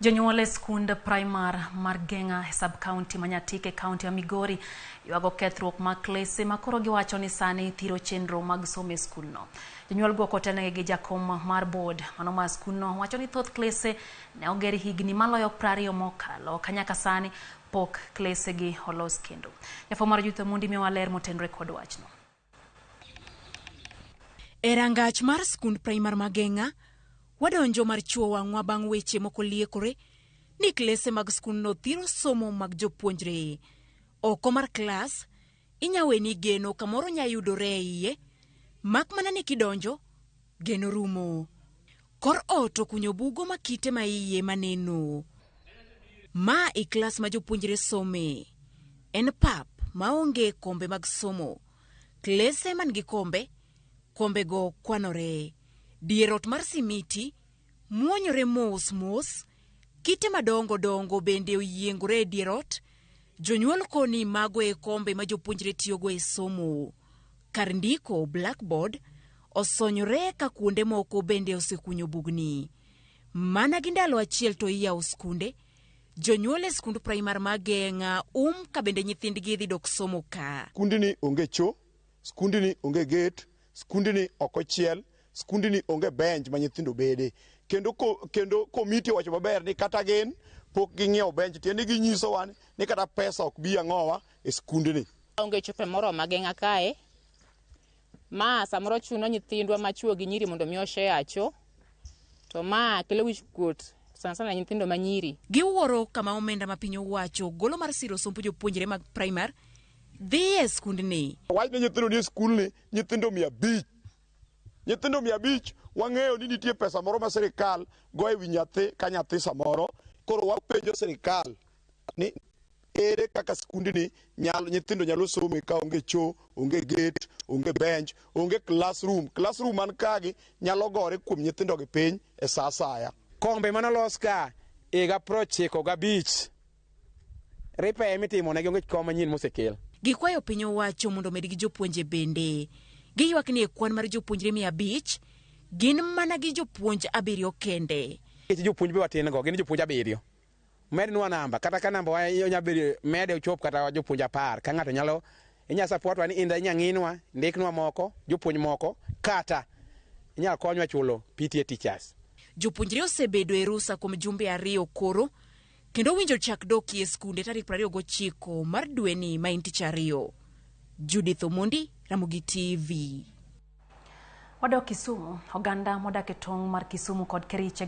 Jonyuol e skund primar mar Genga sub-county Nyatike county ya Migori yuago kethruok mag klese makoro giwacho ni sani thiro chenro mag somo e skulno. Jonyuol go kotenegi gi jakom mar board mano mar skulno wacho ni thoth klese ne oger higni maloyo 20 mokalo kanyaka sani pok klese gi olos kendo. Jafo mar Jutho Mundi miwa ler motenore kod wachno. E rangach mar skund primar ma Genga wadonjo mar chuo wang'wa bang' weche moko liekore ni klese mag skundno thiro somo mag jopuonjre. Oko mar klas inyaweni geno kamoro nyayudore iye, mak mana ni kidonjo geno rumo. Kor ot okunyo bugo ma kite ma iye maneno. Ma i klas ma jopuonjre some. En pap maonge kombe mag somo. Klese man gi kombe go kwanore. Dierot mar simiti muonyore mos, kite madongo bende oyiengore e dierot. Jonyuol koni mago e kombe ma jopuonjre tiyogo e somo. Kar ndiko blackboard osonyore ka kuonde moko bende osekunyo bugni. Mana gi ndalo achiel to iyawo skunde, jonyuol e skund primar ma Genga ka bende nyithindgi dhi dok somo ka. Skundni onge cho, skundni onge gate, skundni okochiel, skundni onge bench ma nyithindo bede. Kendo komiti wacho maber ni kata gin pok ging'iewo bench, tiende ginyiso wan ni kata pesa ok bi ang'owa e skundni. Onge chope moro ma Genga kae. Ma samoro chuno nyithindwa machuo gi nyiri mondo mi oshe acho. To ma kelo wich kuot sana nyithindo ma nyiri. Giwuoro kama omenda ma piny owacho golo mar siro somb jopuonjre mag primar dhi e skundni. Wach ni nyithindo ni skulni nyithindo 500. Nyithindo 500 wang'eyo ni nitie pesa moro ma sirikal go e wi nyathi ka nyathi samoro. Koro wapenjo sirikal ni ere kaka skundni nyithindo nyalo somo ka onge cho, onge gate, onge bench, onge classroom. Classroom man kagi nyalo gore kuom nyithindo gi piny e sa asaya. Kombe manolos ka ega 95 ripe mitimo ne onge kom manyien mosekel. Gikwayo piny owacho mondo med gi jopuonje bende. Giywak ni e kwan mar jopuonjre 500 gin mana gi jopuonj 7 kende. Jopuonj be watin go gin jopuonj 7. Med nwa namba kata ka namba wa nyabedo mede ochop kata jopuonj 10 ka ng'ato nyalo inya support wa ni inda nyang'inwa ndiknwa moko jopuonj moko kata inya konywa chulo PTA teachers. Jopuonjre osebedo e rusa kuom jumbe 2 koro kendo winjo chak doki e skunde tarik 29 mar dwe ni ma Tich Ariyo. Judith Mundi, Ramogi TV. Wadok Kisumu, oganda modak e tong' mar Kisumu kod Kericho